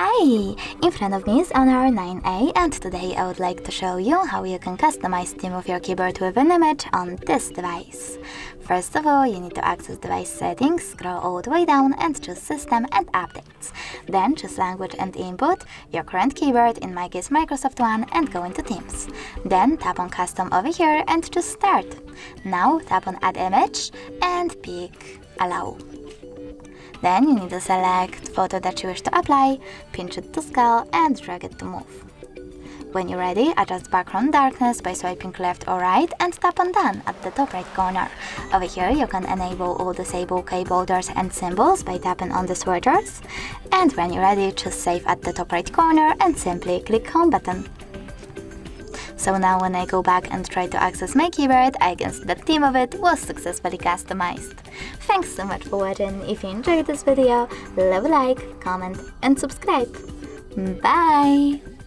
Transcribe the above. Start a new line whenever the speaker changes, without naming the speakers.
Hi! In front of me is Honor 9A, and today I would like to show you how you can customize the theme of your keyboard with an image on this device. First of all, you need to access device settings, scroll all the way down and choose System and Updates. Then choose Language and Input, your current keyboard, in my case Microsoft One, and go into Themes. Then tap on Custom over here and choose Start. Now tap on Add Image and pick Allow. Then you need to select photo that you wish to apply, pinch it to scale and drag it to move. When you're ready, adjust background darkness by swiping left or right and tap on Done at the top right corner. Over here you can enable or disable keyboarders and symbols by tapping on the switchers. And when you're ready, choose Save at the top right corner and simply click Home button. So now when I go back and try to access my keyboard, I can see the theme of it was successfully customized. Thanks so much for watching. If you enjoyed this video, leave a like, comment and subscribe. Bye!